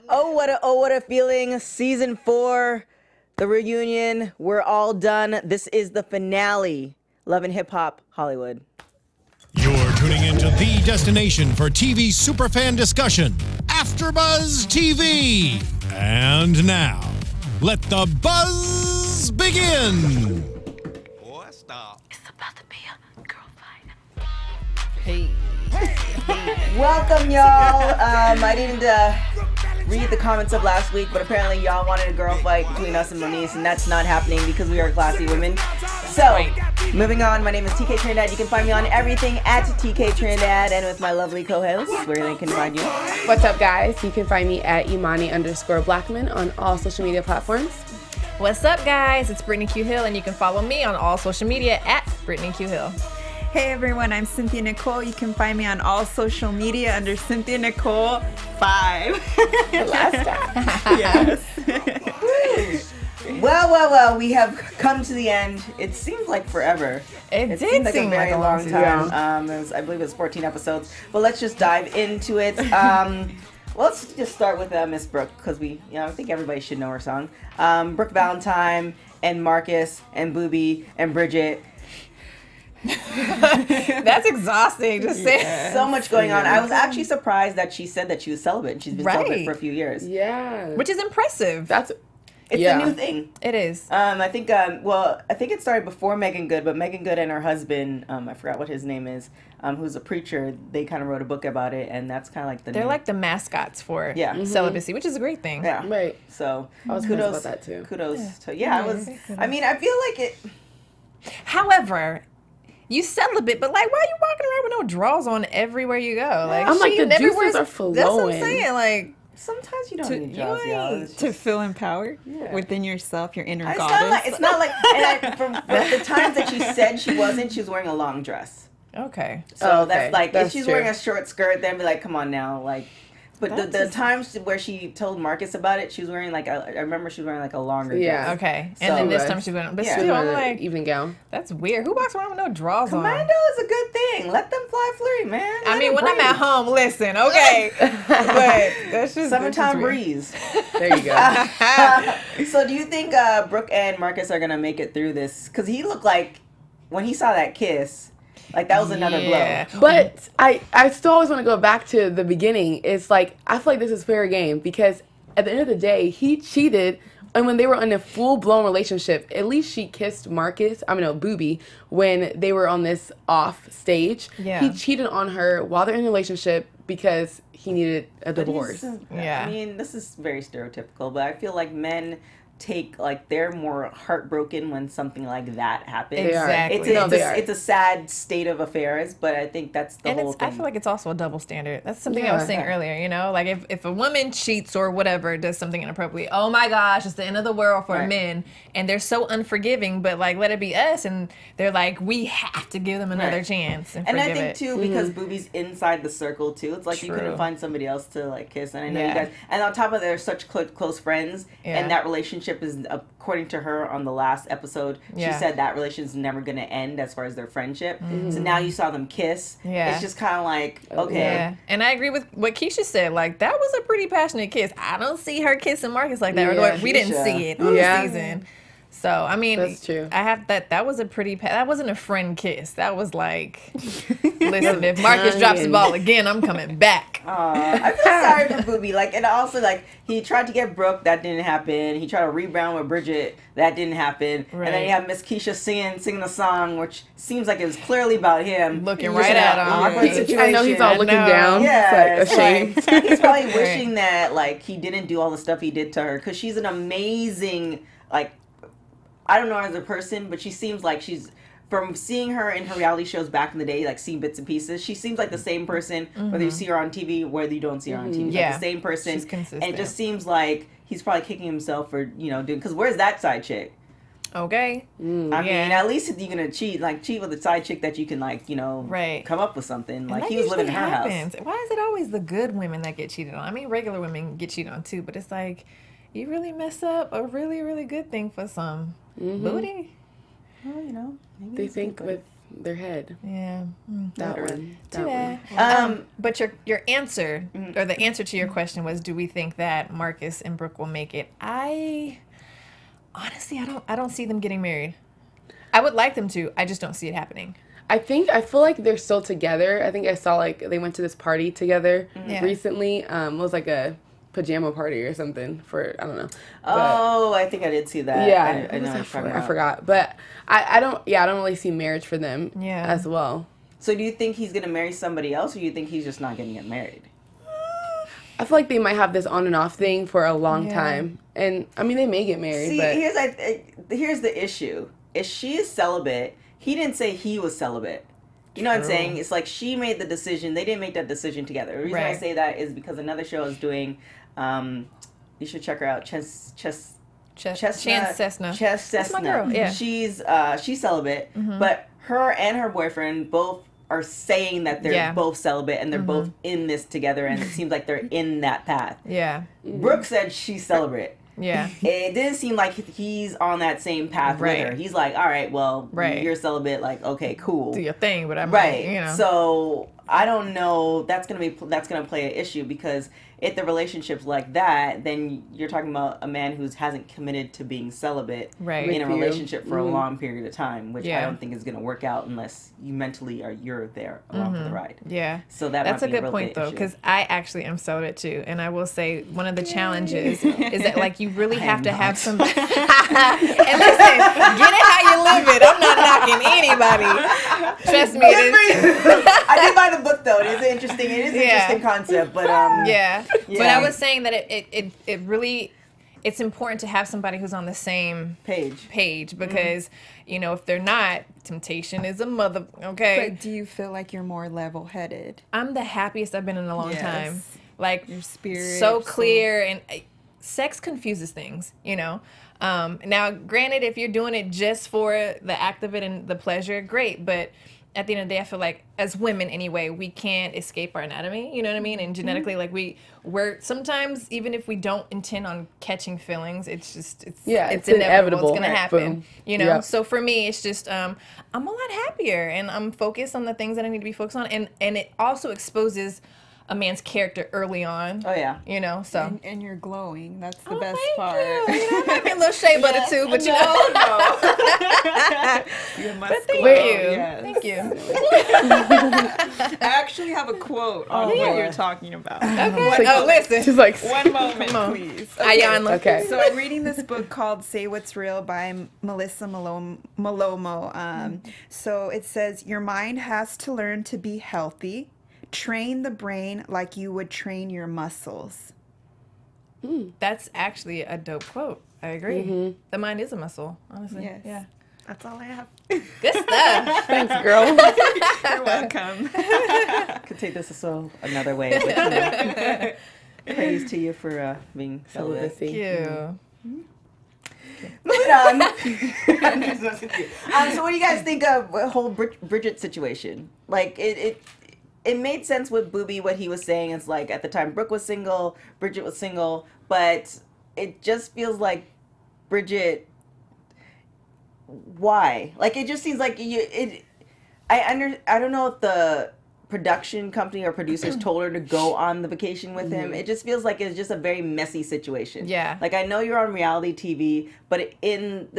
Oh what a feeling. Season 4, the reunion. We're all done. This is the finale. Love and Hip Hop Hollywood. You're tuning into the destination for TV superfan discussion, AFTERBUZZ TV. And now, let the buzz begin. Boy, stop. It's about to be a girl fight. Hey. Welcome, y'all. I didn't read the comments of last week, but apparently y'all wanted a girl fight between us and Moniz, and that's not happening because we are classy women. So, moving on, my name is TK Trinidad. You can find me on everything at TK Trinidad, and with my lovely co-host, where they can find you. What's up, guys? You can find me at Imani_Blackman on all social media platforms. What's up, guys? It's Brittney Q Hill, and you can follow me on all social media at Brittney Q Hill. Hey everyone, I'm Cynthia Nicole. You can find me on all social media under Cynthia Nicole 5. Last time. Yes. Well, we have come to the end. It seems like forever. It seemed did seem like a very like a long long time. I believe it was 14 episodes. But let's just dive into it. Let's just start with Miss Brooke, because I think everybody should know her song. Brooke Valentine and Marcus and Booby and Bridget. That's exhausting to say. So much going on. I was actually surprised that she said that she was celibate, and she's been celibate for a few years. Yeah. Which is impressive. It's a new thing. It is. I think it started before Megan Good, but Megan Good and her husband, I forgot what his name is, who's a preacher, they kind of wrote a book about it, and that's kind of like They're like the mascots for celibacy, which is a great thing. Yeah. Right. So, I was kudos about that too. Kudos to, I feel like it. However, you celibate, but like, why are you walking around with no drawers on everywhere you go? Like, I'm like, the juices are flowing. That's what I'm saying. Like, sometimes you don't need jobs, y'all. To feel empowered within yourself, your inner goddess. It's not like and from the times that she said she wasn't, she was wearing a long dress. Okay. So that's like, that's if she's true. wearing a short skirt, then be like, come on now, like. But the times where she told Marcus about it, she was wearing like I remember she was wearing like a longer dress. Okay. So, And then this time she went, but still, I'm like, evening gown. that's weird. Who walks around with no drawers on? Commando is a good thing. Let them fly free, man. I mean, when I'm at home, listen, okay. But that's just summertime breeze. There you go. So do you think Brooke and Marcus are gonna make it through this? Because he looked like when he saw that kiss. Like, that was another blow. But I still always want to go back to the beginning. It's like, I feel like this is fair game because at the end of the day, he cheated. And when they were in a full-blown relationship, at least she kissed Booby, when they were on this off stage. Yeah. He cheated on her while they're in a relationship because he needed a divorce. I mean, this is very stereotypical, but I feel like men they're more heartbroken when something like that happens. Exactly. It's a sad state of affairs, but I think that's the whole thing. I feel like it's also a double standard. That's something I was saying earlier, like if a woman cheats or whatever, does something inappropriate, oh my gosh, it's the end of the world for men, and they're so unforgiving, but like, let it be us, and they're like, we have to give them another chance and I think too, because Booby's inside the circle too, it's like you couldn't find somebody else to like kiss, and I know you guys, and on top of that, they're such close friends, and that relationship is, according to her on the last episode, she said that relationship is never going to end as far as their friendship. So now you saw them kiss. It's just kind of like, okay. Yeah. And I agree with what Keisha said. Like, that was a pretty passionate kiss. I don't see her kissing Marcus like that. Or we didn't see it on the season. So, I mean, that's true. That was a pretty, that wasn't a friend kiss. That was like, listen, if Marcus drops the ball again, I'm coming back. I feel sorry for Booby. Like, and also, like, he tried to get Brooke, that didn't happen. He tried to rebound with Bridget, that didn't happen. Right. And then you have Miss Keisha singing a song, which seems like it was clearly about him. Looking right at him. Awkward situation. I know he's all looking down. Yeah. It's like ashamed. He's probably wishing that, like, he didn't do all the stuff he did to her. Because she's an amazing, like, I don't know her as a person, but she seems like she's, from seeing her in her reality shows back in the day, like seeing bits and pieces, she seems like the same person, whether you see her on TV, whether you don't see her on TV. Like the same person. She's consistent. And it just seems like he's probably kicking himself for, doing, because where's that side chick? Okay. I mean, at least if you're going to cheat with a side chick that you can, like, come up with something. Like, he was living in her house. Why is it always the good women that get cheated on? I mean, regular women get cheated on too, but it's like, you really mess up a really, really good thing for some booty. Well, maybe they think with their head. Yeah. That one. Too That bad. one. But your answer, or the answer to your question was, do we think that Marcus and Brooke will make it? Honestly, I don't see them getting married. I would like them to. I just don't see it happening. I feel like they're still together. I think I saw like they went to this party together recently. It was like a pajama party or something for, I don't know. Oh, I think I did see that. Yeah, I know what you're talking about. I forgot. But I don't really see marriage for them as well. So do you think he's going to marry somebody else, or do you think he's just not going to get married? I feel like they might have this on and off thing for a long time. And, I mean, they may get married. See, but here's the issue. If she is celibate, he didn't say he was celibate. You know what I'm saying? It's like she made the decision. They didn't make that decision together. The reason I say that is because another show is doing, you should check her out, Chance Cessna. That's my girl, yeah. She's celibate, but her and her boyfriend both are saying that they're both celibate and they're both in this together, and it seems like they're in that path. Yeah. Brooke said she's celibate. Yeah. It didn't seem like he's on that same path with her. He's like, all right, well, you're celibate, like, okay, cool. Do your thing, but I'm right. You know. So I don't know. That's gonna play an issue, because if the relationship's like that, then you're talking about a man who hasn't committed to being celibate in a relationship for a long period of time, which I don't think is gonna work out unless you mentally you're there along for the ride. Yeah. So that's a good point though, because I actually am celibate too, and I will say one of the challenges is that like you really have to have somebody. And listen, get it how you live it. I'm not knocking anybody. Trust me. I did buy the book though. It is interesting. It is an interesting concept, but yeah. But I was saying that it really, it's important to have somebody who's on the same page because, you know, if they're not, temptation is a mother, okay? But do you feel like you're more level-headed? I'm the happiest I've been in a long time. Like, your spirit. So clear, and sex confuses things, you know? Now, granted, if you're doing it just for the act of it and the pleasure, great, but at the end of the day, I feel like as women anyway, we can't escape our anatomy, you know what I mean? And genetically, like we're sometimes, even if we don't intend on catching feelings, it's inevitable. It's gonna happen, boom. You know? Yep. So for me, it's just, I'm a lot happier and I'm focused on the things that I need to be focused on. And it also exposes a man's character early on. Oh yeah. You know, so. And you're glowing. That's the best part. You know, might be a little shea butter too, but you know. You must thank glow. you. Yes. Thank you. I actually have a quote on what you're talking about. Okay. Listen. She's like, one moment, please. Okay. So I'm reading this book called Say What's Real by Melissa Malomo. So it says, your mind has to learn to be healthy. Train the brain like you would train your muscles. That's actually a dope quote. I agree. The mind is a muscle, honestly. Yes. Yeah. That's all I have. Good stuff. Thanks, girl. You're welcome. Could take this another way. But, you know, praise to you for being celibate. Thank you. Moving on. So what do you guys think of the whole Bridget situation? Like, it made sense with Booby, what he was saying. It's like, at the time, Brooke was single, Bridget was single, but it just feels like Bridget, why? Like, it just seems like I don't know if the production company or producers told her to go on the vacation with him. It just feels like it's just a very messy situation. Yeah. Like, I know you're on reality TV, but in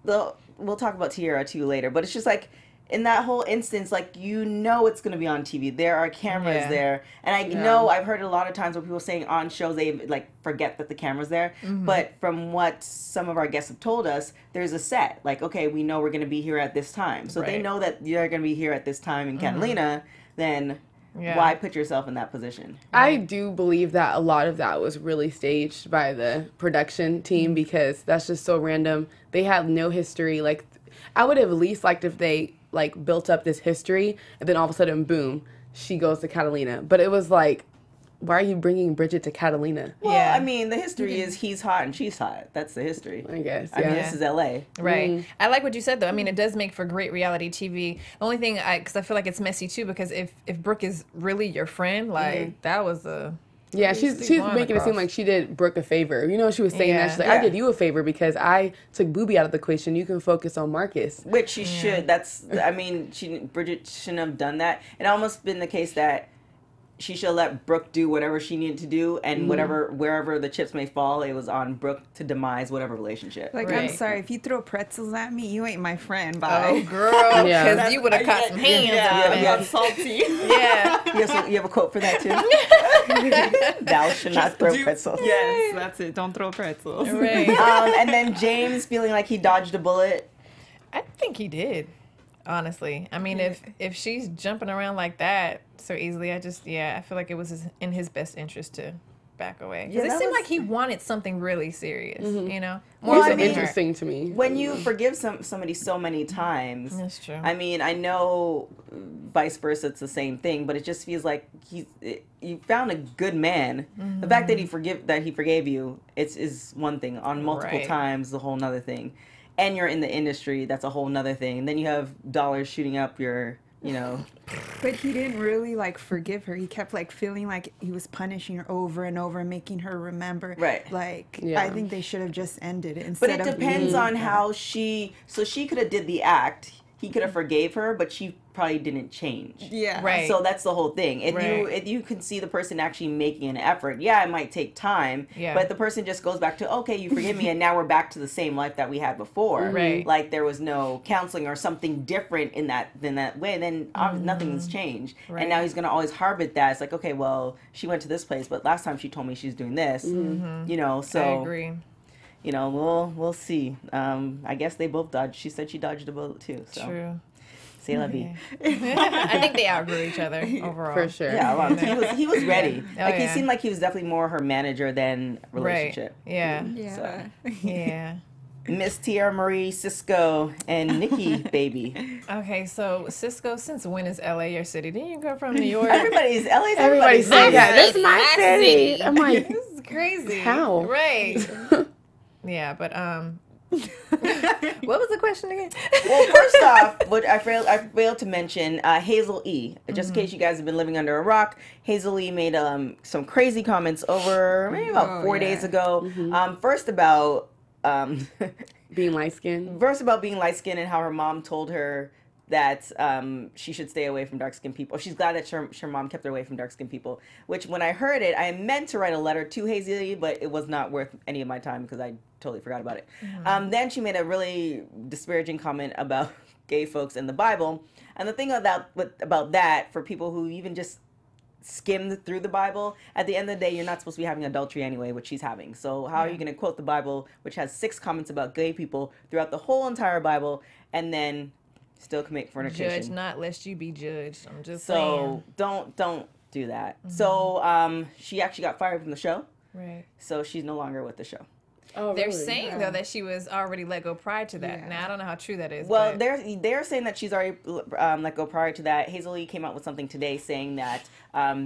we'll talk about Tiara too later, but it's just like, in that whole instance, like, you know it's going to be on TV. There are cameras there. And I know I've heard a lot of times where people saying on shows they, like, forget that the camera's there. But from what some of our guests have told us, there's a set. Like, okay, we know we're going to be here at this time. So they know that you're going to be here at this time in Catalina, then why put yourself in that position? I do believe that a lot of that was really staged by the production team because that's just so random. They have no history. Like, I would have at least liked if they like built up this history and then all of a sudden, boom, she goes to Catalina. But it was like, why are you bringing Bridget to Catalina? Well, I mean, the history is he's hot and she's hot. That's the history. I guess. I mean, this is LA. Right. I like what you said, though. I mean, it does make for great reality TV. The only thing, because I feel like it's messy, too, because if Brooke is really your friend, like, that was a Yeah, she's making it seem like she did Brooke a favor. You know, she was saying that she's like, I did you a favor because I took Booby out of the equation. You can focus on Marcus. Which she should. I mean, Bridget shouldn't have done that. It almost been the case that she should let Brooke do whatever she needed to do, and wherever the chips may fall, it was on Brooke to demise whatever relationship. Like, I'm sorry, if you throw pretzels at me, you ain't my friend. Bye. Oh, girl, because you would have caught some hands. Yeah, salty. Yeah. You have a quote for that too? Thou should not throw pretzels. Yes, that's it. Don't throw pretzels. Right. And then James feeling like he dodged a bullet. I think he did. Honestly, I mean, if she's jumping around like that so easily, I feel like it was in his best interest to back away. Because it seemed like he wanted something really serious, you know? More interesting to me. When you forgive somebody so many times, that's true. I mean, I know vice versa, it's the same thing, but it just feels like you found a good man. The fact that he forgave you, is one thing. On multiple times, a whole nother thing. And you're in the industry, that's a whole nother thing. And then you have dollars shooting up your, you know. But he didn't really, like, forgive her. He kept, like, feeling like he was punishing her over and over, making her remember. Right. Like, I think they should have just ended it But instead of... it depends on how she could have did the act. He could have forgave her, but she probably didn't change. Yeah. Right. So that's the whole thing. If you can see the person actually making an effort, it might take time. Yeah. But the person just goes back to, okay, you forgive me, and now we're back to the same life that we had before. Right. Like there was no counseling or something different in that way. Then nothing's changed. Right. And now he's gonna always harbor that. It's like, okay, well, she went to this place, but last time she told me she's doing this. You know, so I agree. You know, we'll see. I guess they both dodged. She said she dodged a bullet too. So. True. C'est la vie. I think they outgrew each other overall. For sure. Yeah, he was ready. Yeah. He seemed like he was definitely more her manager than relationship. Right. Yeah. So. Yeah. Miss Tierra Marie, Cisco, and Nikki, baby. Okay, so Cisco, since when is LA your city? Didn't you come from New York? Everybody's Everybody's saying that. That's my city. I'm like, this is crazy. How? Right. Yeah, but what was the question again? Well, first off, what I failed to mention, Hazel E. Just in case you guys have been living under a rock, Hazel E. made some crazy comments over maybe about 4 days ago. First about being light skinned. First about being light skinned and how her mom told her that she should stay away from dark-skinned people. She's glad that her mom kept her away from dark-skinned people, which when I heard it, I meant to write a letter to Hazel, but it was not worth any of my time because I totally forgot about it. Then she made a really disparaging comment about gay folks in the Bible. And the thing about that, for people who even just skimmed through the Bible, at the end of the day, you're not supposed to be having adultery anyway, which she's having. So how are you going to quote the Bible, which has 6 comments about gay people throughout the whole entire Bible, and then still commit fornication? Judge not lest you be judged. I'm just saying. So don't do that. So she actually got fired from the show. Right. So she's no longer with the show. Oh, they're really? saying though that she was already let go prior to that. Now I don't know how true that is. Well, but... they're saying that she's already let go prior to that. Hazel E came out with something today saying that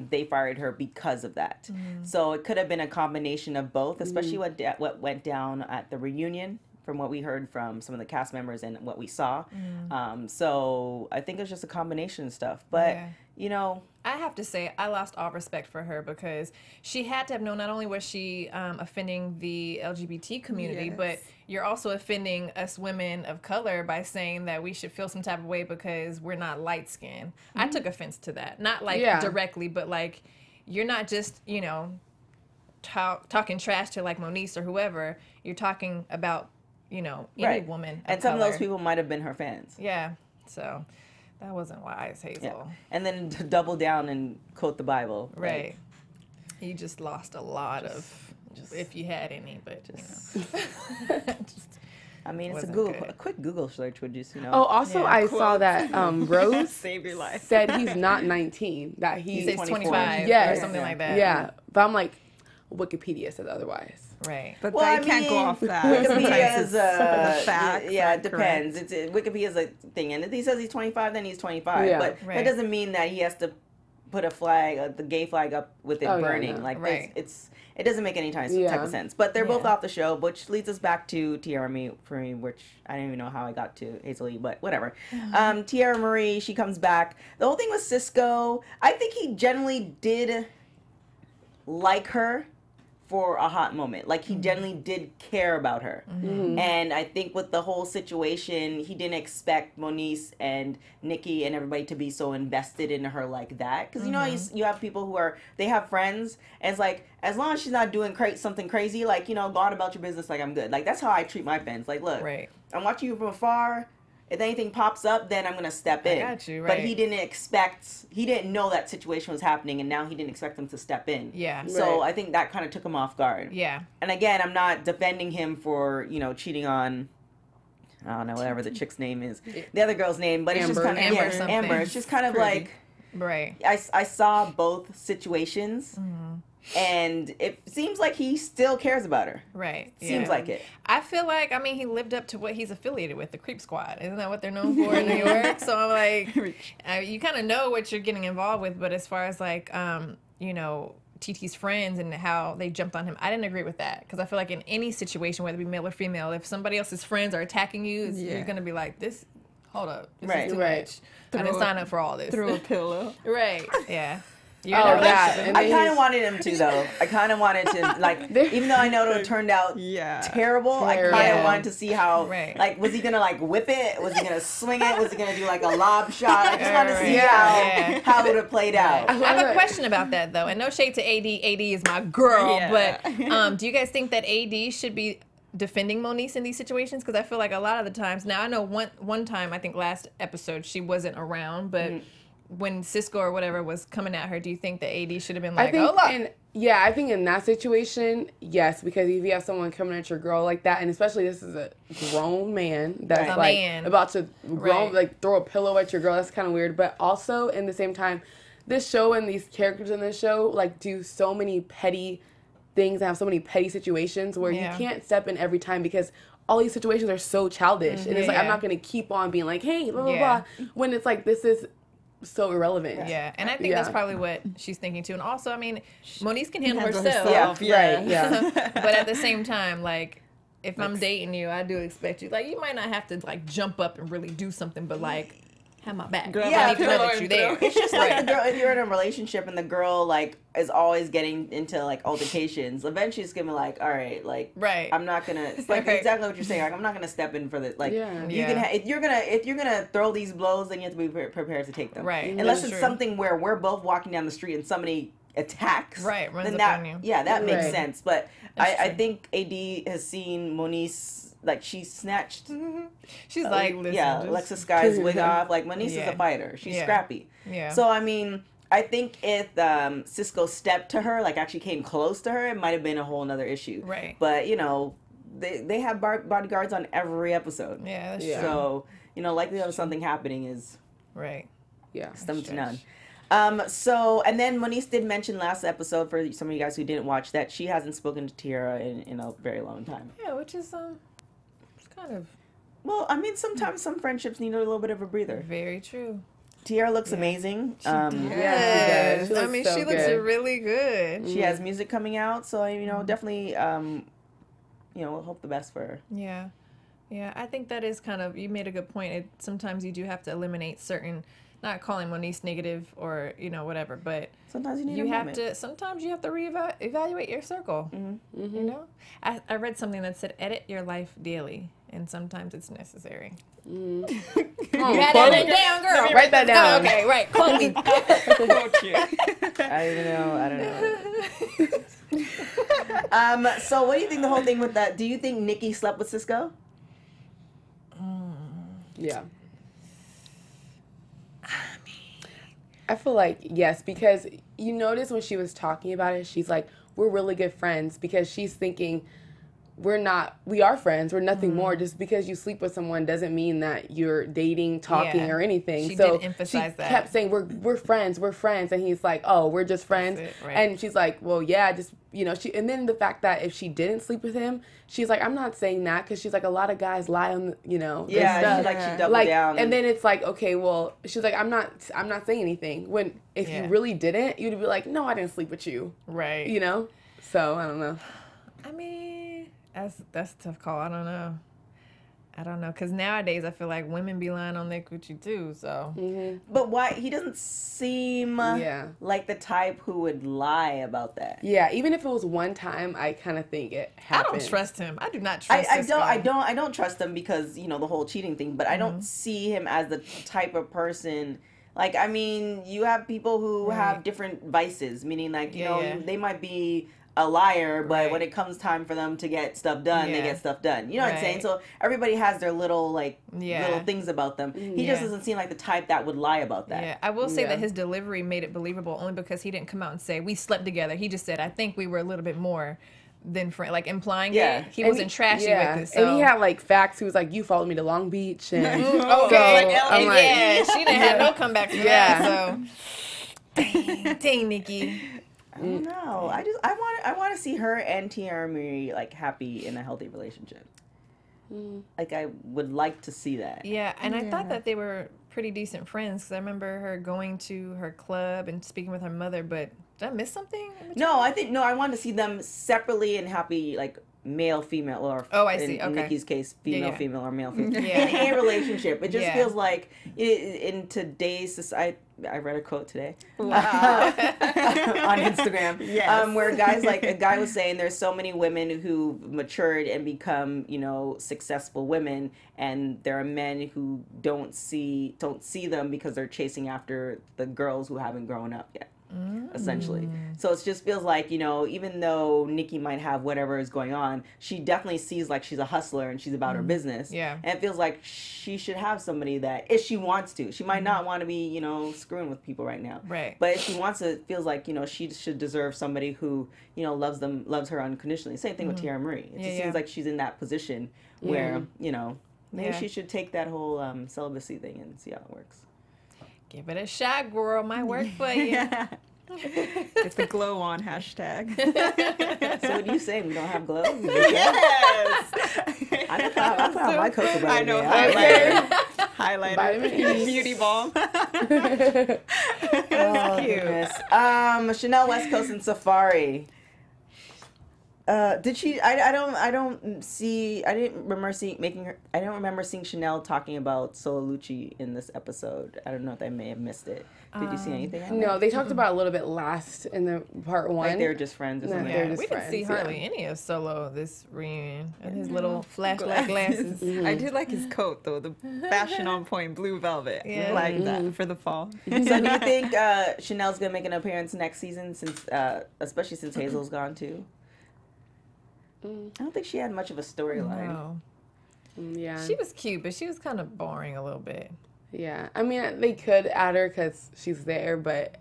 they fired her because of that. So it could have been a combination of both, especially what went down at the reunion, from what we heard from some of the cast members and what we saw. So I think it's just a combination of stuff. But, you know... I have to say, I lost all respect for her because she had to have known not only was she offending the LGBT community, but you're also offending us women of color by saying that we should feel some type of way because we're not light-skinned. I took offense to that. Not like directly, but like you're not just, you know, talking trash to like Moniece or whoever. You're talking about, you know, any woman of some color. of those people might have been her fans. Yeah, so that wasn't wise, Hazel. Yeah. And then to double down and quote the Bible. Right. You just lost a lot of, if you had any, but I mean, it's a quick Google search would just, you know. Oh, also I saw that Rose Save your life. said he's not 19, that he's 25 yes. or something like that. Yeah, but I'm like, Wikipedia says otherwise. Right. But they can't go off that. Wikipedia is a fact. Yeah, it depends. Wikipedia is a thing, and if he says he's 25, then he's 25. Yeah. But that doesn't mean that he has to put a flag, the gay flag, up with it burning. No. Like it doesn't make any type of sense. But they're both off the show, which leads us back to Tierra Marie, which I don't even know how I got to Hazel E, but whatever. Tierra Marie, she comes back. The whole thing with Cisco, I think he generally did like her for a hot moment. Like, he genuinely did care about her. And I think with the whole situation, he didn't expect Moniece and Nikki and everybody to be so invested in her like that. Because, you know, you have people who are, they have friends, and it's like, as long as she's not doing something crazy, like, you know, go on about your business, like, I'm good. Like, that's how I treat my fans. Like, look, I'm watching you from afar. If anything pops up, then I'm going to step in. I got you, But he didn't know that situation was happening, and now he didn't expect them to step in. Yeah. So I think that kind of took him off guard. Yeah. And again, I'm not defending him for, you know, cheating on, I don't know, whatever the chick's name is. The other girl's name, but it's just kind of, Amber. It's just kind of like, I saw both situations. And it seems like he still cares about her. Right. Seems like it. I feel like, I mean, he lived up to what he's affiliated with, the Creep Squad. Isn't that what they're known for in New York? So I'm like, you kind of know what you're getting involved with. But as far as like, you know, TT's friends and how they jumped on him, I didn't agree with that. Because I feel like in any situation, whether it be male or female, if somebody else's friends are attacking you, you're going to be like, hold up. This is too much. I didn't sign up for all this. Through a pillow. Right. Yeah. I kind of wanted him to, though. I kind of wanted to, like, even though I know it turned out terrible, I kind of wanted to see how, like, was he going to, like, whip it? Was he going to swing it? Was he going to do, like, a lob shot? I just wanted to see how it would have played out. I have a question about that, though. And no shade to AD. AD is my girl. But do you guys think that AD should be defending Moniece in these situations? Because I feel like a lot of the times, now I know one time, I think last episode, she wasn't around, but... when Cisco or whatever was coming at her, do you think the AD should have been like, I think in that situation, yes, because if you have someone coming at your girl like that, and especially this is a grown man that's about to like throw a pillow at your girl, that's kind of weird. But also, in the same time, this show and these characters in this show like do so many petty things and have so many petty situations where you can't step in every time because all these situations are so childish. And it's like, I'm not going to keep on being like, hey, blah, blah, blah, when it's like, this is so irrelevant. Yeah, and I think that's probably what she's thinking too. And also, I mean, Moniece can handle herself. But at the same time, like, if I'm dating you, I do expect you. Like, you might not have to like jump up and really do something, but like, have my back. I need to know that you're there. It's just like the girl, if you're in a relationship and the girl like is always getting into like altercations, eventually it's gonna be like, all right, like, I'm not gonna. It's like exactly what you're saying. Like, I'm not gonna step in for this. Like, you can if you're gonna throw these blows, then you have to be prepared to take them. Right. Unless it's something where we're both walking down the street and somebody attacks. Right. Runs then up on you. Yeah, that makes sense. But I think AD has seen Moniece. Like, she snatched. She's like, listen. Yeah, Alexis Sky's wig off. Like, Moniece is a fighter. She's scrappy. Yeah. So, I mean, I think if Cisco stepped to her, like, actually came close to her, it might have been a whole nother issue. Right. But, you know, they have bodyguards on every episode. Yeah, that's true. So, you know, likelihood of something happening is. Slim to none. So, and then Moniece did mention last episode, for some of you guys who didn't watch, that she hasn't spoken to Tiara in a very long time. Yeah, which is kind of. Well, I mean, sometimes some friendships need a little bit of a breather. Very true. Tiara looks amazing. Yes, she does. I mean, she looks really good. She has music coming out, so you know, definitely, you know, we'll hope the best for her. Yeah, yeah. I think that is kind of. You made a good point. Sometimes you do have to eliminate certain. Not calling Moniece negative or, you know, whatever, but sometimes you have to. Sometimes you have to evaluate your circle. You know, I read something that said, edit your life daily, and sometimes it's necessary. You had that down, girl. Write that down. Oh, okay, right. Quote me. I don't know. So what do you think the whole thing with that? Do you think Nikki slept with Cisco? Yeah. I feel like yes, because you notice when she was talking about it, she's like, we're really good friends, because she's thinking we are friends, we're nothing more. Just because you sleep with someone doesn't mean that you're dating, talking, or anything. She did emphasize that. Kept saying we're friends, and he's like, oh, we're just friends. And she's like, well, yeah, just, you know, and then the fact that if she didn't sleep with him, she's like, I'm not saying that, because she's like, a lot of guys lie on, you know, she doubled down. And then it's like, okay, well, she's like, I'm not saying anything. When if you really didn't, you'd be like, no, I didn't sleep with you, right? You know, so I don't know. I mean, that's a tough call. I don't know. I don't know, because nowadays I feel like women be lying on their coochie too, so. But why? He doesn't seem like the type who would lie about that. Yeah, even if it was one time, I kind of think it happened. I don't trust him. I do not trust I don't trust him because, you know, the whole cheating thing, but I don't see him as the type of person. Like, I mean, you have people who have different vices, meaning like, you know, they might be a liar, but when it comes time for them to get stuff done, they get stuff done. You know what I'm saying? So everybody has their little little things about them. He just doesn't seem like the type that would lie about that. Yeah, I will say that his delivery made it believable only because he didn't come out and say we slept together. He just said, I think we were a little bit more than friends, like implying it. He wasn't trashy with it. So. And he had like facts. He was like, "You followed me to Long Beach," and she didn't have no comeback from that. So dang, Nikki. I don't know. I want to see her and Tia Marie like happy in a healthy relationship. Like I would like to see that. Yeah, and I thought that they were pretty decent friends because I remember her going to her club and speaking with her mother. But did I miss something? No, I wanted to see them separately and happy, like male, female, or in Nikki's case, female, female, or male, female. In a relationship. It just feels like in today's society. I read a quote today on Instagram where a guy was saying there's so many women who matured and become, you know, successful women, and there are men who don't see them because they're chasing after the girls who haven't grown up yet. Essentially. So it just feels like, you know, even though Nikki might have whatever is going on, she definitely sees like she's a hustler and she's about her business. Yeah. And it feels like she should have somebody that, if she wants to, she might not want to be, you know, screwing with people right now. Right. But if she wants to, it feels like, you know, she should deserve somebody who, you know, loves her unconditionally. Same thing with Tia Marie. It just seems like she's in that position where, you know, maybe she should take that whole celibacy thing and see how it works. Give it a shot, girl. Might work for you. It's the glow on hashtag. So what are you saying? We don't have glow? Yes. I put on my cocoa butter. I know. Highlighter. Vitamin E. Beauty balm. Oh, goodness. Chanel West Coast and Safari. Did she? I don't remember seeing Chanel talking about Solo Lucci in this episode. I don't know if I may have missed it. Did you see anything? No, they talked about it a little bit last in the part one. Like they were just friends or something. Yeah, we didn't see hardly any of Solo this reunion. And his little flashlight glasses. I did like his coat though, the fashion on point blue velvet. Yeah. Like that for the fall. So do you think Chanel's gonna make an appearance next season, since especially since Hazel's gone too? I don't think she had much of a storyline. No. Yeah. She was cute, but she was kind of boring a little bit. Yeah. I mean, they could add her because she's there, but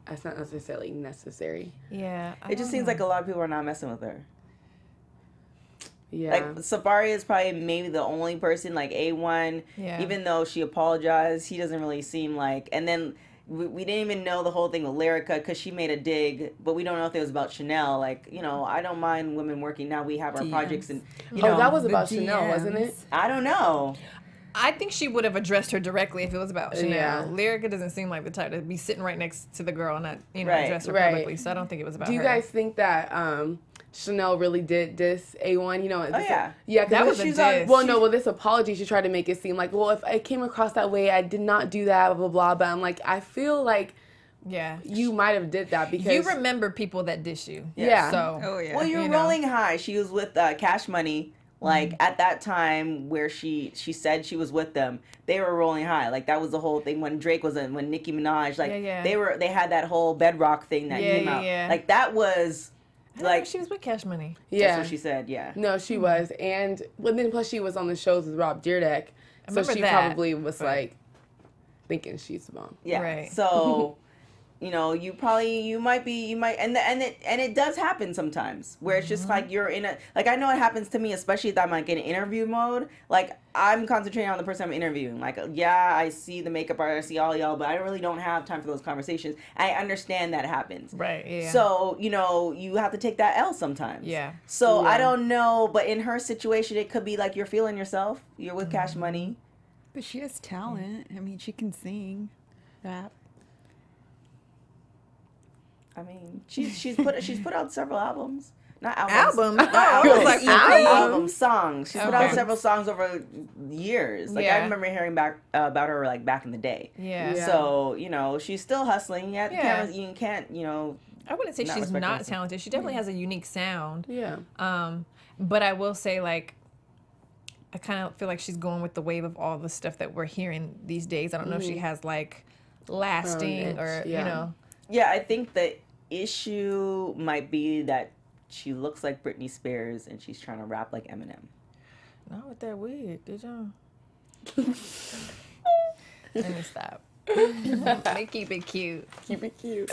that's not necessarily necessary. Yeah. It just seems like a lot of people are not messing with her. Yeah. Like, Safari is probably maybe the only person, like A1, even though she apologized, he doesn't really seem like... And then... We didn't even know the whole thing with Lyrica because she made a dig, but we don't know if it was about Chanel. Like, you know, I don't mind women working. Now we have our projects and, you know. Oh, that was about Chanel, wasn't it? I don't know. I think she would have addressed her directly if it was about Chanel. Yeah. Lyrica doesn't seem like the type to be sitting right next to the girl and not, you know, address her publicly. So I don't think it was about her. Do you guys think that Chanel really did diss A1? You know, yeah, that was a diss. Well, this apology, she tried to make it seem like, well, if I came across that way, I did not do that, blah, blah, blah. But I'm like, I feel like you might have did that because... You remember people that diss you. Yeah. So, well, you're rolling high. She was with Cash Money. Like, at that time where she said she was with them, they were rolling high. Like, that was the whole thing when Drake was in, when Nicki Minaj, like, they had that whole Bedrock thing that came out. Like, that was... Like, she was with Cash Money. Yeah. That's what she said, No, she was. And then plus she was on the shows with Rob Dyrdek. So she probably was like thinking she's the bomb. Yeah. Right. So, you know, and it does happen sometimes where it's just like you're in a, like, I know it happens to me, especially if I'm like in interview mode. Like, I'm concentrating on the person I'm interviewing. Like, yeah, I see the makeup artist, I see all y'all, but I really don't have time for those conversations. I understand that happens. Right, yeah. So, you know, you have to take that L sometimes. Yeah. So, I don't know, but in her situation, it could be like you're feeling yourself. You're with Cash Money. But she has talent. I mean, she can sing, rap. I mean, she's put out several albums. Not albums. Albums? Oh, I was like, album songs. She's put out Okay. several songs over years. Like I Yeah. remember hearing back about her like back in the day. Yeah. So you know she's still hustling. Yet Yeah. you can't you know. I wouldn't say Not she's respecting not herself. talented. She definitely has a unique sound. Yeah. But I will say, like, I kind of feel like she's going with the wave of all the stuff that we're hearing these days. I don't know if she has, like, lasting niche, or, yeah. you know. Yeah, I think the issue might be that she looks like Britney Spears and she's trying to rap like Eminem. Not with that wig, did y'all? Let me stop. They keep it cute. Keep it cute.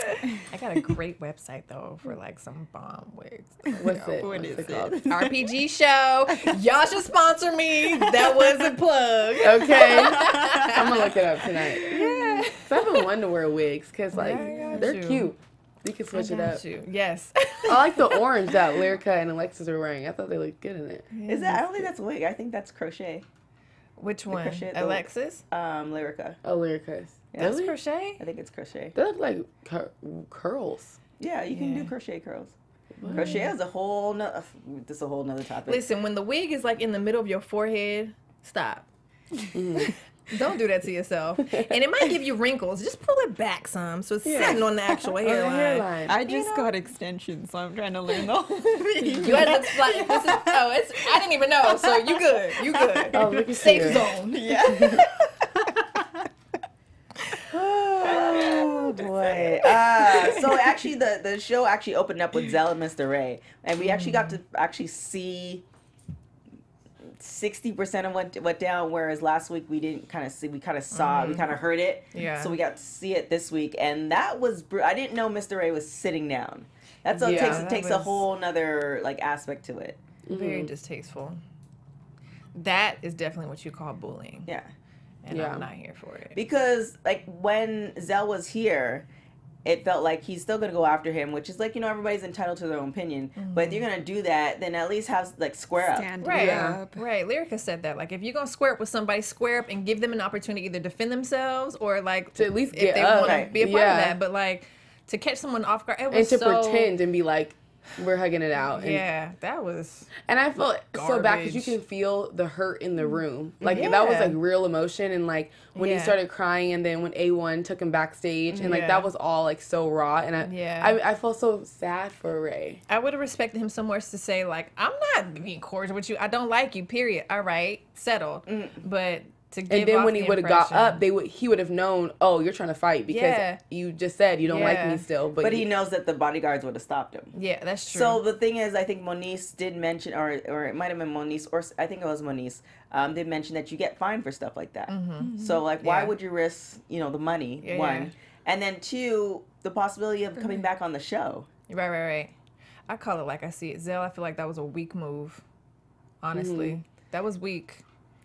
I got a great website, though, for, like, some bomb wigs. What's it? What What's is it called? RPG show. Y'all should sponsor me. That was a plug. Okay. I'm gonna look it up tonight. Yeah. So I've been wanting to wear wigs because like Yeah, I got they're you. cute. You can switch it up. Yes. I like the orange that Lyrica and Alexis are wearing. I thought they looked good in it. Is that? I don't think that's wig. I think that's crochet. Which one? crochet, the- Alexis? Lyrica. Oh, Lyrica's. Yeah. That's crochet? I think it's crochet. They look like curls. Yeah, you can do Yeah. crochet curls. Crochet is a whole nother. This is a whole nother topic. Listen, when the wig is like in the middle of your forehead, stop. Don't do that to yourself. And it might give you wrinkles. Just pull it back some so it's sitting on the actual On the hairline. hairline. I just got extensions, so I'm trying to learn the whole thing. You had to like this is I didn't even know, so you good. You good. Oh, look at Safe you. zone. Yeah. Oh boy. So actually the show actually opened up with Zell and Mr. Ray. And we actually got to actually see 60% of what went down, whereas last week we didn't kind of see, we kind of saw, we kind of heard it. Yeah. So we got to see it this week. And that was, I didn't know Mr. Ray was sitting down. That's what Yeah, it takes a whole nother like aspect to it. Very distasteful. That is definitely what you call bullying. Yeah. And Yeah. I'm not here for it. Because like when Zell was here, it felt like he's still gonna go after him, which is like, you know, everybody's entitled to their own opinion. But if you're gonna do that, then at least have like square up. Stand Right, up. right. Lyrica said that. Like, if you're gonna square up with somebody, square up and give them an opportunity to either defend themselves or like To at least if get they up. want to Right. be a part of Yeah. that. But like to catch someone off guard, it And was to so, pretend and be like, we're hugging it out. And, Yeah, that was. and I felt so bad because you Garbage. can feel the hurt in the room. Like that was Yeah. like real emotion. And like when he Yeah. started crying and then when A1 took him backstage and like Yeah. that was all like so raw. And I felt so sad for Ray. I would have respected him somewhere to say like, I'm not being cordial with you. I don't like you. Period. All right, settled. But to give And then off when he the would have got impression- up, he would have known, oh, you're trying to fight because Yeah. you just said you don't like Yeah. me still. But he knows that the bodyguards would have stopped him. Yeah, that's true. So the thing is, I think Moniece did mention, or it might have been Moniece, or I think it was Moniece, did mention that you get fined for stuff like that. So like, why Yeah. would you risk, you know, the money? Yeah, one, yeah. and then two, the possibility of coming back on the show. Right. I call it like I see it. Zell, I feel like that was a weak move. Honestly, that was weak.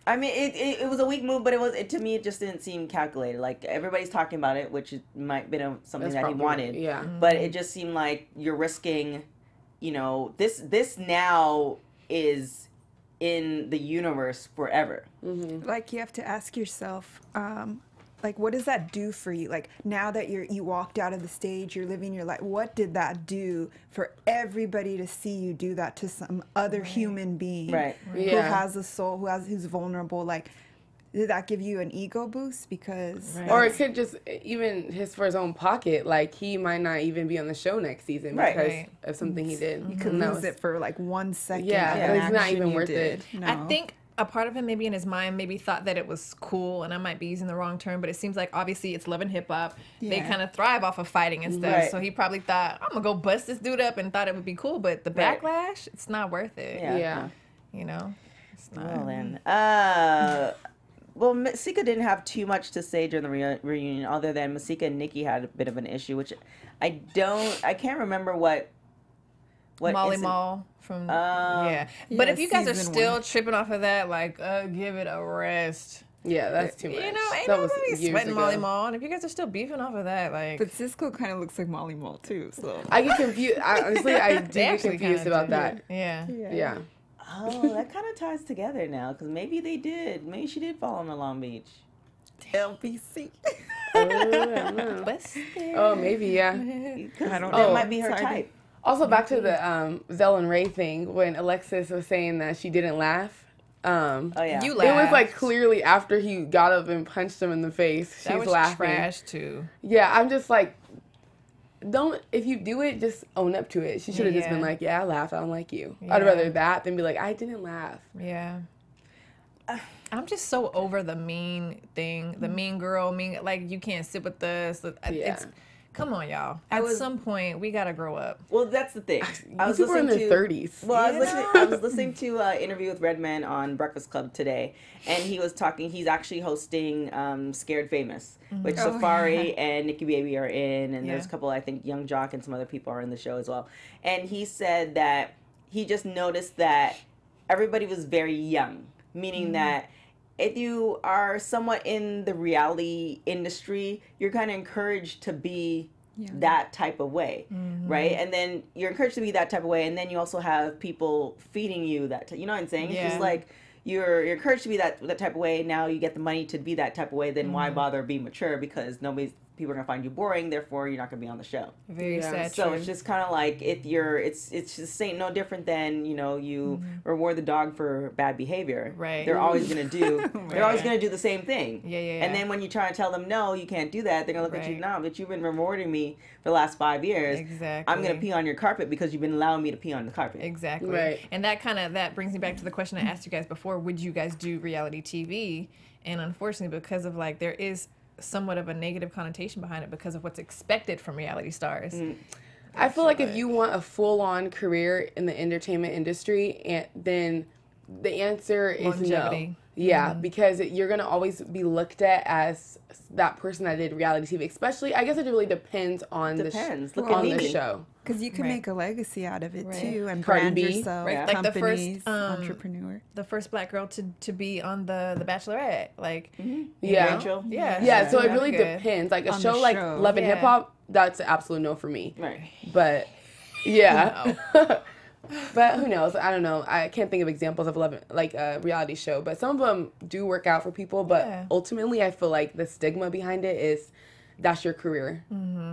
I mean, it was a weak move, but to me, it just didn't seem calculated. Like everybody's talking about it, which it might have been something That's that he probably- wanted. yeah. But it just seemed like you're risking, you know, this now is in the universe forever. Like you have to ask yourself, like what does that do for you? Like now that you walked out of the stage, you're living your life. What did that do for everybody to see you do that to some other human being Right. who Yeah. has a soul, who's vulnerable? Like, did that give you an ego boost? Because Or it could just even for his own pocket. Like he might not even be on the show next season Right. because Right. of something he did. you could And that lose was- it for like 1 second. Yeah, of and an it's not action even you worth did. it. No. I think a part of him maybe in his mind maybe thought that it was cool, and I might be using the wrong term, but it seems like obviously it's love and hip hop. They Yeah. kind of thrive off of fighting and stuff. Right. So he probably thought, I'm gonna go bust this dude up, and thought it would be cool. But the Right. backlash, it's not worth it. Yeah. You know, it's not. Well then, well, Masika didn't have too much to say during the reunion, other than Masika and Nikki had a bit of an issue, which I can't remember what Molly incident- Mall from yeah. But Yeah, if you guys are season still one. tripping off of that, like give it a rest. Yeah, that's too much. You know, ain't That was nobody years sweating ago. Molly Mall. And if you guys are still beefing off of that, like But Cisco kind of looks like Molly Mall too. So I get confused. Honestly, I do they get actually confused kinda about do. that. Yeah. Yeah. Oh, that kind of ties together now, because maybe they did. Maybe she did fall on the Long Beach. LBC. Oh, I don't know. Busted. Oh, maybe, yeah. I don't That know. might be her Sorry. type. Also, back to the Zell and Ray thing, when Alexis was saying that she didn't laugh. Oh yeah, You It laughed. was like clearly after he got up and punched him in the face. She's that was laughing. trash too. Yeah, I'm just like, if you do it, just own up to it. She should have just been Yeah. like, yeah, I laughed. I don't like you. Yeah. I'd rather that than be like, I didn't laugh. Yeah. I'm just so over the mean thing, the mean girl, like you can't sit with us. It's, come on, y'all. At some point, we gotta grow up. Well, that's the thing. I was People are in listening their to 30s. Well, I was listening to an interview with Redman on Breakfast Club today, and he was talking. He's actually hosting Scared Famous, which Safari and Nikki Baby are in, and there's a couple. I think Young Jock and some other people are in the show as well. And he said that he just noticed that everybody was very young, meaning that if you are somewhat in the reality industry, you're kind of encouraged to be that type of way, right? And then you're encouraged to be that type of way, and then you also have people feeding you that. You know what I'm saying? It's just like you're encouraged to be that type of way. Now you get the money to be that type of way. Then why bother being mature? Because people are gonna find you boring. Therefore, you're not gonna be on the show. Very sad. So it's just kind of like if you're, it's just ain't no different than you reward the dog for bad behavior. Right. They're always gonna do. They're always gonna do the same thing. Yeah. And then when you try to tell them no, you can't do that, they're gonna look at you now. But you've been rewarding me for the last 5 years. Exactly. I'm gonna pee on your carpet because you've been allowing me to pee on the carpet. Exactly. Right. And that brings me back to the question I asked you guys before: would you guys do reality TV? And unfortunately, because of there is somewhat of a negative connotation behind it because of what's expected from reality stars. I feel like if you want a full-on career in the entertainment industry, then the answer is Longevity. no. Yeah, because you're going to always be looked at as that person that did reality TV. Especially, I guess it really depends on Look at on the Mimi. show. Because you can make a legacy out of it too, and Cardi brand B, yourself, right? Like the first, companies, entrepreneur. The first black girl to be on the Bachelorette, Yeah. Rachel. Yeah, so it that's really good. depends. Like a On show the like show. Love and Yeah. Hip Hop, that's an absolute no for me. Right. But yeah. But who knows? I don't know. I can't think of examples of a reality show. But some of them do work out for people. But ultimately, I feel like the stigma behind it is that's your career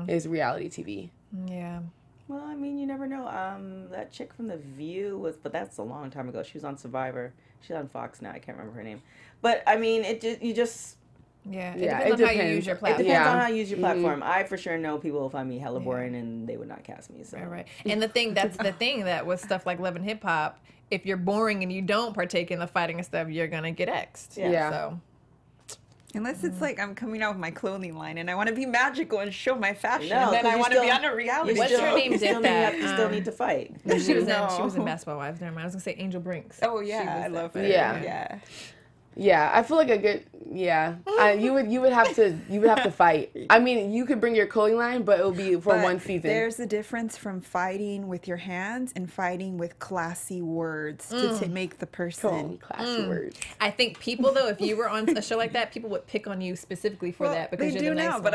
is reality TV. Yeah. Well, I mean, you never know. That chick from The View but that's a long time ago. She was on Survivor. She's on Fox now. I can't remember her name. But I mean, it depends Yeah. It Yeah, depends it on how you depends. use your It platform. depends Yeah. on how you use your platform. I for sure know people will find me hella Yeah. boring and they would not cast me. So. Right. And that's the thing that with stuff like Love and Hip Hop, if you're boring and you don't partake in the fighting and stuff, you're gonna get X'd. Yeah. So Unless it's like I'm coming out with my clothing line and I want to be magical and show my fashion, No, and then 'cause I you want to be still- on a reality What's show. her name You still, did that? you still need to fight. she was No. in Basketball Wives. Never mind. I was gonna say Angel Brinks. Oh She yeah, was I that love fun. it. Yeah. Yeah. Yeah, I feel like a good you would have to fight. I mean, you could bring your clothing line, but it will be for But one season. There's a difference from fighting with your hands and fighting with classy words to make the person. Classy words. I think people though, if you were on a show like that, people would pick on you specifically for that because they you're do the nice now, one. but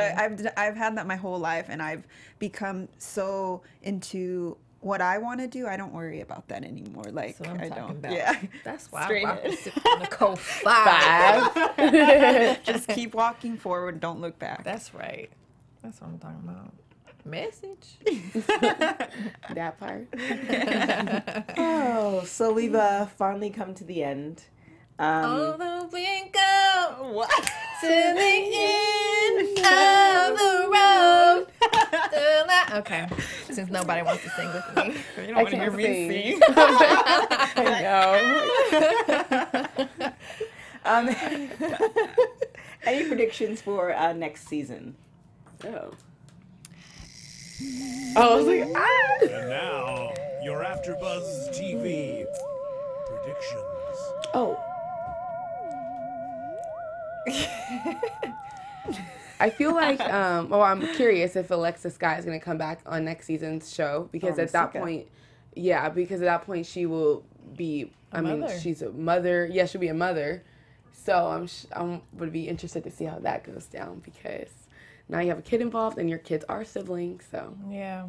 I've had that my whole life, and I've become so into what I want to do. I don't worry about that anymore. Like So I'm I talking don't. about. Yeah. That's why Straight I rock ahead. with Nicole 5. Just keep walking forward. Don't look back. That's right. That's what I'm talking about. Message. That part. Oh, so we've finally come to the end. Although we go to the end of the road. Okay. Since nobody wants to sing with me. You don't I want to hear can't me sing. sing. I know. Any predictions for next season? Oh. I was like, ah. And now, your AfterBuzz TV predictions. Oh. I feel like, I'm curious if Alexis Scott is going to come back on next season's show because at that point, she will be, mother. she's a mother. Yeah, she'll be a mother. So I'm would be interested to see how that goes down because now you have a kid involved and your kids are siblings. So Yeah.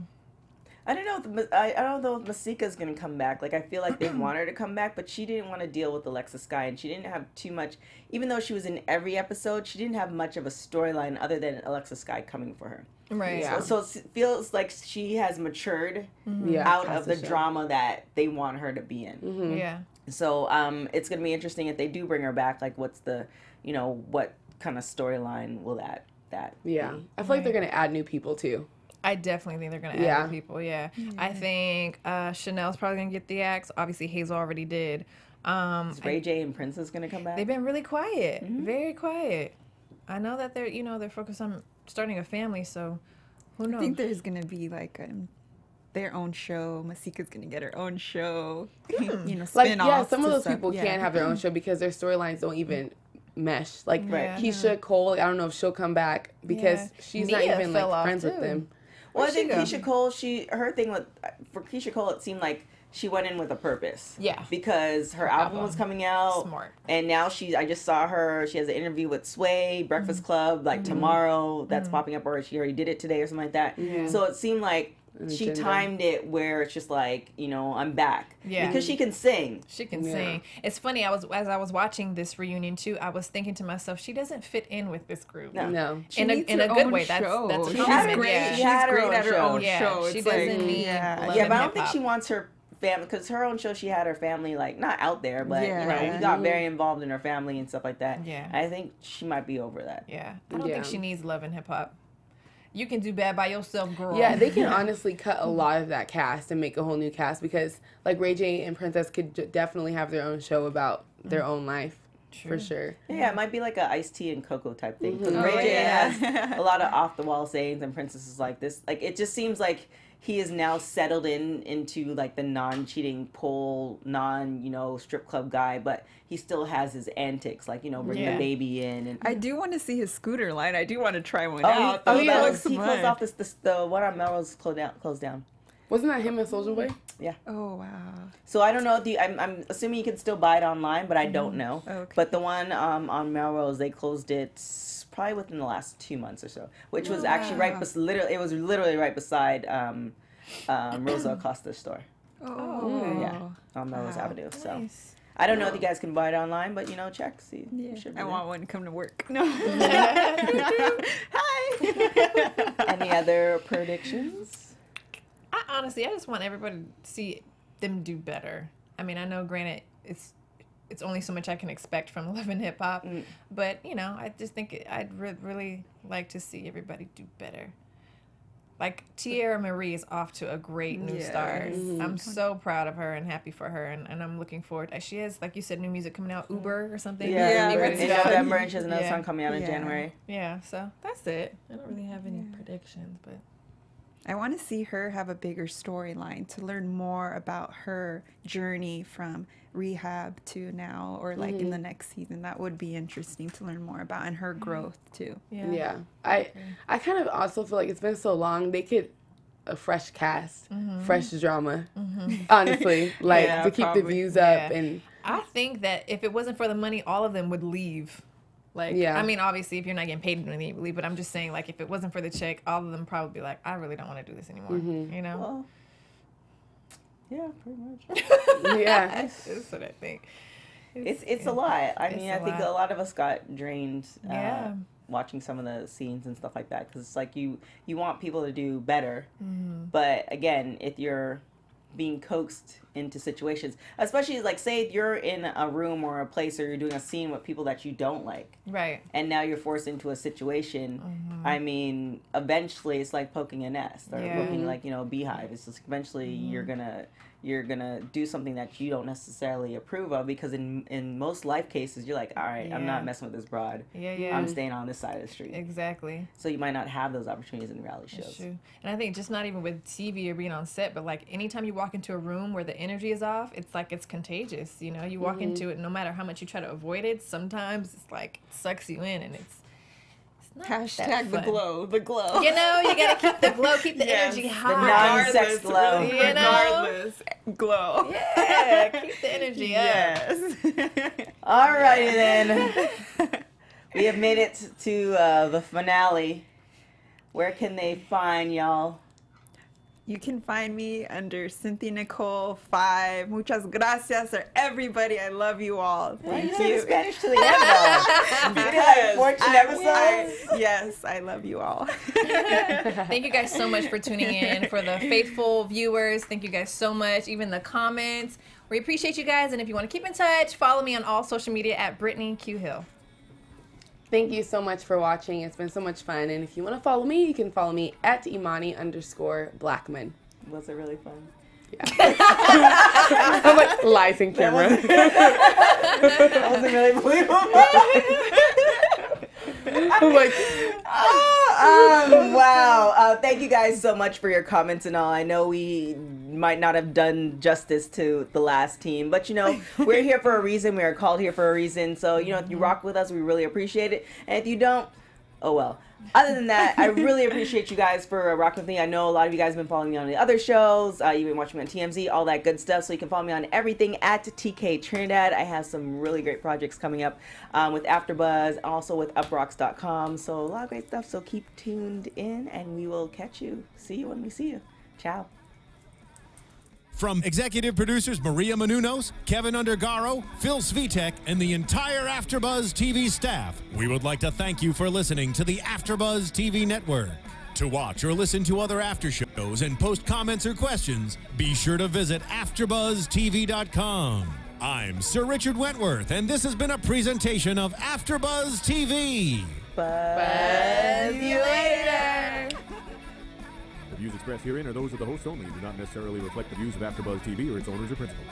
I don't know. I don't know if Masika's gonna come back. Like I feel like they want her to come back, but she didn't want to deal with Alexa Sky, and she didn't have too much. Even though she was in every episode, she didn't have much of a storyline other than Alexa Sky coming for her. Right. Yeah. So it feels like she has matured Yeah, out past of the show. drama that they want her to be in. Mm-hmm. Yeah. So it's gonna be interesting if they do bring her back. Like, what's the, what kind of storyline will that Yeah. be? I feel like they're gonna add new people too. I definitely think they're going to add Yeah. more people, yeah. I think Chanel's probably going to get the axe. Obviously, Hazel already did. Is Ray J and Princess gonna come back? They've been really quiet, very quiet. I know that they're, they're focused on starting a family, so who knows? I think there's gonna be like their own show. Masika's gonna get her own show. Spin-offs. Like, yeah, some of to those stuff. people Yeah. can't have their own show because their storylines don't even mesh. Like Right. Keisha Cole, I don't know if she'll come back because Yeah. she's Nia not even fell like off, friends with too. them. Well, I Where'd she think go? Keisha Cole, her thing for Keisha Cole, it seemed like she went in with a purpose. Yeah. Because her album was coming out. Smart. And now I just saw her, she has an interview with Sway, Breakfast Club, like tomorrow, that's popping up, or she already did it today or something like that. So it seemed like she agenda. timed it where it's just like, I'm back. Yeah. Because she can sing. She can Yeah. sing. It's funny, as I was watching this reunion too, I was thinking to myself, she doesn't fit in with this group. No. She In a needs in a her good own way. That's show. a She's compliment. great. Yeah. She had She's her great own at her show. own Yeah, show. she It's doesn't like, need yeah. love Yeah, and but I don't think hip-hop. she wants her family, because her own show, she had her family, like, not out there, but, Yeah. he got very involved in her family and stuff like that. Yeah. I think she might be over that. Yeah. I don't Yeah. think she needs love and hip hop. You can do bad by yourself, girl. Yeah, they can honestly cut a lot of that cast and make a whole new cast because like Ray J and Princess could definitely have their own show about their own life. For sure. Yeah, it might be like a iced tea and cocoa type thing. Because Oh, Ray J yeah. has a lot of off the wall sayings, and Princess is like this. Like, it just seems like he is now settled into like the non-cheating pole, strip club guy, but he still has his antics, like bringing Yeah. the baby in. And I do want to see his scooter line. I do want to try one he out. That looks he closed fun. off the one on Melrose closed down. Wasn't that him and Soulja Boy? Oh wow. So I don't know. I'm assuming you can still buy it online, but I don't know. Okay. But the one on Melrose, they closed it probably within the last 2 months or so, which was actually literally right beside Rosa Acosta's store. Oh. Yeah, on Melrose Avenue. So Nice. I don't know if you guys can buy it online, but check, see. Yeah. It should be I there. want one to come to work. No. Hi. Any other predictions? I honestly just want everybody to see them do better. I mean, I know, granted, it's only so much I can expect from Love and Hip Hop, but I just think I'd really like to see everybody do better. Like Tierra Marie is off to a great new start. I'm so proud of her and happy for her, and I'm looking forward. She has, like you said, new music coming out, Uber or something. Yeah, Yeah, in that's November, and she has another Yeah. song coming out in Yeah. January. Yeah, so that's it. I don't really have any predictions, but I want to see her have a bigger storyline to learn more about her journey from rehab to now, or like in the next season. That would be interesting to learn more about, and her growth too. Yeah. I kind of also feel like it's been so long. They could a fresh cast, fresh drama. Honestly, like Yeah, to keep probably. the views up Yeah. and I think that if it wasn't for the money, all of them would leave. Like, Yeah. I mean, obviously, if you're not getting paid, then you leave. But I'm just saying, like, if it wasn't for the check, all of them probably be like, I really don't want to do this anymore. You know? Well, yeah, pretty much. yeah. That's what I think. It's a lot. I mean, a I think lot. a lot of us got drained Yeah. watching some of the scenes and stuff like that, because it's like you want people to do better, but again, if you're being coaxed into situations, especially like say if you're in a room or a place or you're doing a scene with people that you don't like, Right. and now you're forced into a situation, I mean, eventually it's like poking a nest or Yeah. looking like, a beehive. It's just eventually you're gonna do something that you don't necessarily approve of, because in most life cases you're like, all right, I'm Yeah. not messing with this broad. Yeah. I'm staying on this side of the street. Exactly. So you might not have those opportunities in reality That's shows. true. And I think just not even with TV or being on set, but like anytime you walk into a room where the energy is off, it's like it's contagious. You walk into it, no matter how much you try to avoid it, sometimes it's like it sucks you in, and it's not that Hashtag the fun. glow. The glow. You gotta keep the glow, keep the Yes, energy the high. non-sex glow. You know? Regardless, glow. Yeah, keep the energy up. Yes. Alrighty then. We have made it to the finale. Where can they find y'all? You can find me under Cynthia Nicole 5. Muchas gracias, or everybody. I love you all. Thank you. Spanish to the end, though. Because 14 episodes. Yes, I love you all. Thank you guys so much for tuning in. For the faithful viewers, thank you guys so much. Even the comments. We appreciate you guys. And if you want to keep in touch, follow me on all social media at Brittney Q Hill. Thank you so much for watching. It's been so much fun. And if you want to follow me, you can follow me at Imani_Blackman. Was it really fun? Yeah. I'm like, lies in camera. That wasn't really believable. I'm like, wow. Thank you guys so much for your comments and all. I know we might not have done justice to the last team, but you know, we're here for a reason. We are called here for a reason. So, you know, if you rock with us, we really appreciate it. And if you don't, oh well. Other than that, I really appreciate you guys for rocking with me. I know a lot of you guys have been following me on the other shows. You've been watching me on TMZ, all that good stuff. So you can follow me on everything at TK Trinidad. I have some really great projects coming up with AFTERBUZZ, also with uprocks.com. So a lot of great stuff. So keep tuned in, and we will catch you. See you when we see you. Ciao. From executive producers Maria Menounos, Kevin Undergaro, Phil Svitek, and the entire AfterBuzz TV staff, we would like to thank you for listening to the AfterBuzz TV network. To watch or listen to other after shows and post comments or questions, be sure to visit AfterBuzzTV.com. I'm Sir Richard Wentworth, and this has been a presentation of AfterBuzz TV. Buzz you later. The views expressed herein are those of the hosts only and do not necessarily reflect the views of AfterBuzz TV or its owners or principals.